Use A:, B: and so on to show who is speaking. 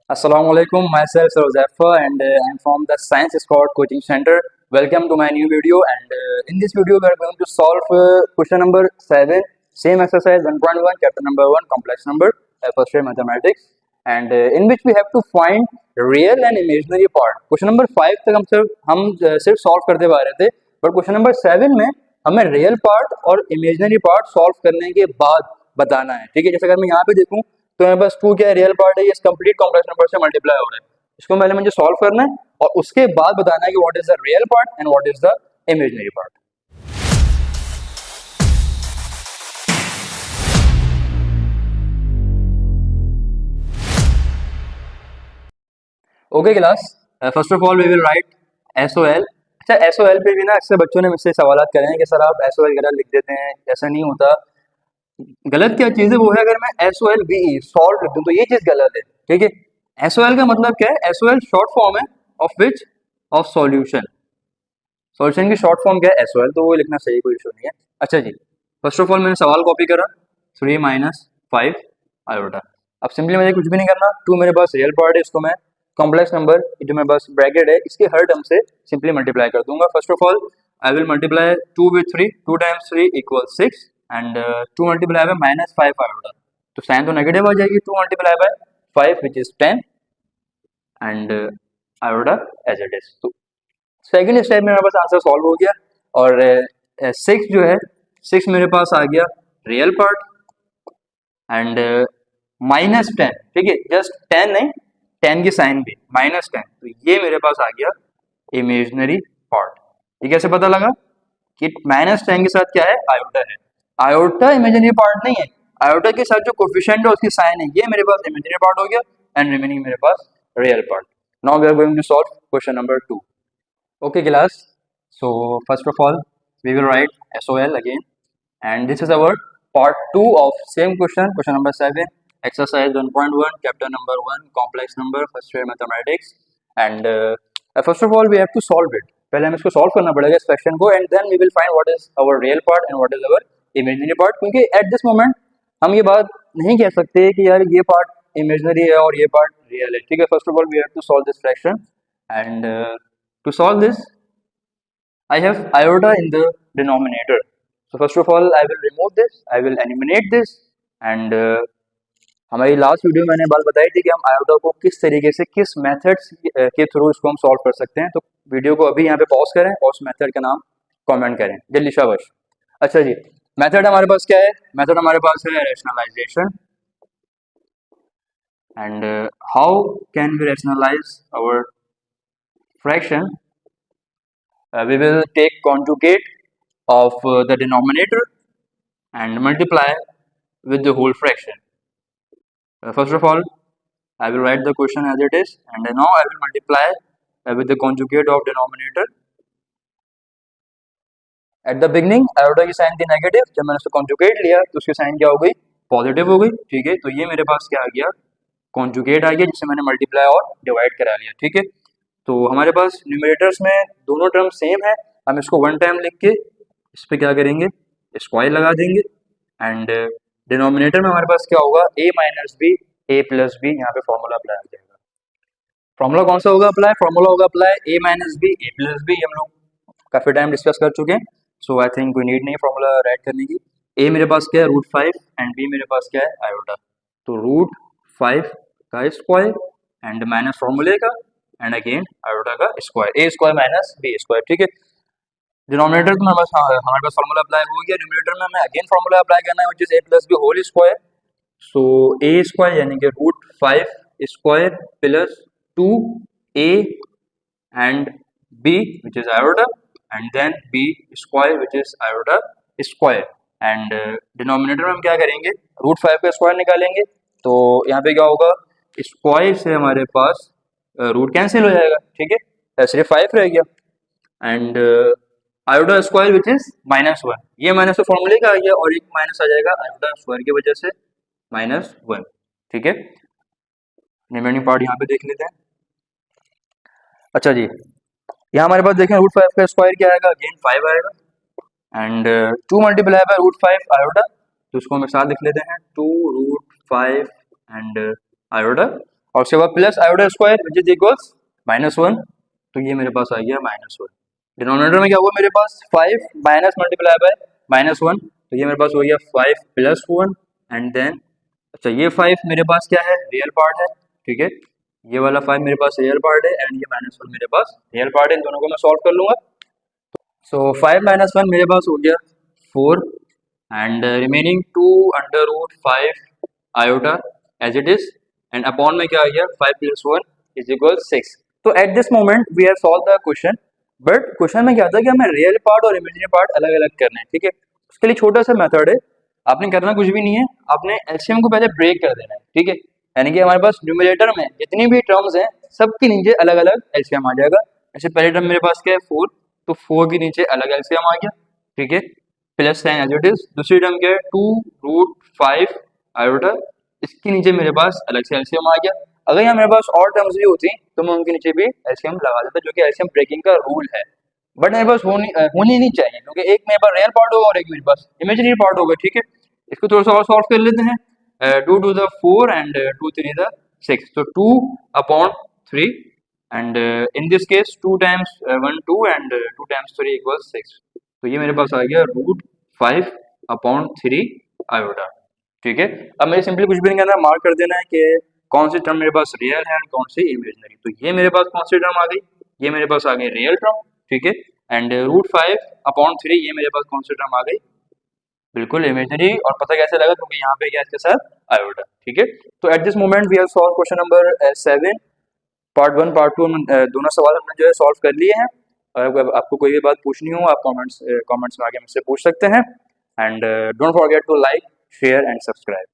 A: Assalamu alaikum. Myself Sir Zafar and I'm from the Science Squad Coaching Center. Welcome to my new video. And in this video, we are going to solve question number 7, same exercise 1.1, chapter number 1, complex number, first year mathematics, and in which we have to find real and imaginary part. Question number 5 तक हम सिर्फ solve करते हुए आ रहे थे, but question number 7 में हमें real part और imaginary part solve करने के बाद बताना है. ठीक है, जैसे अगर मैं यहाँ पे देखूँ तो मेरे पास 2 क्या है, रियल पार्ट है, ये कंप्लीट कॉम्प्लेक्स नंबर से मल्टीप्लाई हो रहा है. इसको पहले मुझे सॉल्व करना है और उसके बाद बताना है कि what is the real part and what is the imaginary part. Okay class, first of all we will write SOL. अच्छा, एसओएल पे भी ना अक्सर बच्चों ने मुझसे सवाल करें हैं कि सर आप एसओएल गलत लिख देते हैं, ऐसा नहीं होता. गलत क्या चीज है वो है, अगर मैं एसओएल बी सॉल्व लिख दूं तो ये चीज गलत है. ठीक है, एसओएल का मतलब क्या है? एसओएल शॉर्ट फॉर्म है of which, of solution. Solution की शॉर्ट फॉर्म क्या है? एसओएल. तो वो लिखना सही, कोई इशू नहीं है. अच्छा जी, फर्स्ट ऑफ ऑल मैंने सवाल कॉपी करा 3 - 5 आयोटा. अब सिंपली मुझे कुछ भी नहीं करना. 2 मेरे पास रियल पार्ट है, इसको मैं कॉम्प्लेक्स नंबर जो मेरे पास ब्रैकेट है इसके हर टर्म से सिंपली मल्टीप्लाई कर दूंगा. First of all I will multiply 2 with 3. 2 times 3 equals 6 and 2 multiply by -5 iota. तो साइन तो नेगेटिव आ जाएगी. 2 multiply by 5 which is 10 and iota as it is. तो सेकंड स्टेप में मेरे पास आंसर सॉल्व हो गया और 6 जो है, 6 मेरे पास आ गया रियल पार्ट एंड -10. ठीक है, जस्ट 10 नहीं, 10 की साइन भी -10. तो ये मेरे पास आ गया इमेजिनरी पार्ट. ये कैसे पता लगा कि -10 के साथ क्या है? आयोटा है. आयोटा इमेजिनरी पार्ट नहीं है, आयोटा के साथ जो कोफिशिएंट है उसकी साइन है. ये मेरे पास इमेजिनरी पार्ट हो गया एंड रिमेनिंग मेरे पास real part. Now we are going to solve question number 2. Okay class, so first of all we will write SOL again and this is our part 2 of same question, question number 7, exercise 1.1, chapter number 1, complex number, first year mathematics. And first of all we have to solve it. पहले हमें इसको solve करना पड़ेगा इस question को and then we will find what is our real part and what is our imaginary part. क्योंकि at this moment हम ये बात नहीं कह सकते कि यार ये part imaginary है और ये part real है. ठीक है, first of all we have to solve this fraction and to solve this, I have iota in the denominator. So first of all, I will remove this, I will eliminate this, and हमारी last video में मैंने बात बताई थी कि हम iota को किस तरीके से, किस मेथड्स के थ्रू इसको हम सॉल्व कर सकते हैं. तो वीडियो को अभी यहाँ पे पॉज करें और उस मेथड का नाम कमेंट करें जल्दी शाबाश. अच्छा जी, मेथड हमारे पास क्या है? मेथड हमारे पास है rationalisation. And how can we rationalise our fraction? We will take conjugate of the denominator and multiply with the whole fraction. First of all, I will write the question as it is and now I will multiply with the conjugate of denominator. At the beginning iota की sign थी negative, जब मैंने उसको conjugate लिया तो उसकी sign क्या हो गई? पॉजिटिव हो गई. ठीक है, तो ये मेरे पास क्या आ गया? conjugate आ गया जिसे मैंने मल्टीप्लाई और डिवाइड करा लिया. ठीक है, तो हमारे पास न्यूमरेटर्स में दोनों टर्म सेम है. हम इसको वन टाइम लिख के इस पर क्या करेंगे? स्क्वायर लगा देंगे एंड डिनोमिनेटर में हमारे पास क्या होगा? a minus b a plus b. यहाँ पे फॉर्मूला अप्लाई हो जाएगा. फॉर्मूला कौन सा होगा अप्लाई? फॉर्मूला होगा apply a minus b a plus b. हम लोग काफी टाइम डिस्कस कर चुके हैं, सो आई थिंक कोई नीड नहीं फॉर्मूला राइट करने की. a मेरे पास क्या है? √5 एंड b मेरे पास क्या है? आयोटा. तो √5 का स्क्वायर एंड माइनस फॉर्मूले का एंड अगेन आयोटा का स्क्वायर, ए स्क्वायर माइनस बी स्क्वायर. ठीक है, डिनोमिनेटर तो हमारे पास फॉर्मूला अप्लाई हो गया. न्यूमरेटर में हमें अगेन फॉर्मूला अप्लाई करना है which is a plus b whole square. So a square यानी कि √5 square plus 2a and b which is iota and then b square which is iota square. And denominator में हम क्या करेंगे? √5 का square निकालेंगे. तो यहाँ पे क्या होगा? स्क्वायर से हमारे पास रूट कैंसिल हो जाएगा. ठीक है, सिर्फ 5 रह गया and iota square which is -1. ये माइनस फॉर्मूले का आ गया और एक माइनस आ जाएगा आयोटा स्क्वायर की वजह से -1. ठीक है, रिमेनिंग पार्ट यहाँ पे देख लेते हैं. अच्छा जी, यहाँ हमारे पास देखें √5 का स्क्वायर क्या आएगा? अगेन 5 आएगा एंड 2 मल्टीप्लाई बाय √5 आयोटा. तो इसको हम एक साथ लिख लेते हैं 2 √5 एंड आयोटा. और उसके बाद plus iota square which is equals -1, तो ये मेरे पास आ गया -1। डिनोमिनेटर में क्या हुआ मेरे पास 5 माइनस मल्टीप्लाई बाय -1, तो ये मेरे पास हो गया 5 + 1 एंड देन अच्छा ये 5 मेरे पास क्या है, रियल पार्ट है, ठीक है। ये वाला 5 मेरे पास रियल पार्ट है एंड ये -1 मेरे पास रियल पार्ट है, इन दोनों को मैं सॉल्व कर लूंगा। सो 5 - 1 मेरे पास हो गया 4 and remaining 2 under root 5 iota as it is and upon में क्या आ गया 5 + 1 इज इक्वल 6। तो at this moment we have solve the question, but question में क्या था कि हमें रियल पार्ट और इमेजिनरी पार्ट अलग अलग करने हैं, ठीक है। उसके लिए छोटा सा मेथड है, आपने करना कुछ भी नहीं है, आपने एलसीएम को पहले ब्रेक कर देना है, ठीक है। यानी कि हमारे पास न्यूमरेटर में जितनी भी टर्म्स हैं सबके नीचे अलग अलग एलसीएम आ जाएगा। जैसे पहले टर्म मेरे पास क्या है 4, तो 4 के नीचे अलग एलसीएम आ गया, ठीक है, plus sign as it is. दूसरी टर्म क्या है 2√5 आयोटा, इसके नीचे मेरे पास अलग से एलसीएम आ गया। अगर यहाँ मेरे पास और टर्म्स भी होती तो मैं उनके नीचे भी एलसीएम लगा देता, जो कि एलसीएम ब्रेकिंग का रूल है। बट मेरे पास होनी नहीं चाहिए, क्योंकि एक मेरे पास रियल पार्ट होगा और एक मेरे पास इमेजिनरी पार्ट होगा, ठीक है। इसको थोड़ा सा और सॉल्व कर लेते हैं। 2 to the 4 and 2 3 the 6, so 2 upon 3 and in this case 2 times 1 2 and 2 times 3 equals 6, तो ये मेरे पास आ गया √5/3 आयोटा, ठीक है। अब मेरे सिंपली कुछ भी नहीं करना है, मार्क कर देना है कि कौन सी टर्म मेरे पास रियल है और कौन सी इमेजिनरी। तो ये मेरे पास कौन सी टर्म आ गई, ये मेरे पास आ गई रियल टर्म, ठीक है। एंड √5/3 ये मेरे पास कौन सी टर्म आ गई, बिल्कुल इमेजिनरी। और पता कैसे लगा, क्योंकि यहाँ पे क्या इसके साथ आयोटा, ठीक है। तो at this moment we have solve question number 7, part 1 part 2 दोनों सवाल हमने जो है सॉल्व कर लिए हैं। और अगर आपको कोई भी बात पूछनी हो आप कमेंट्स में आगे मुझसे पूछ सकते हैं। And don't forget to like share and subscribe.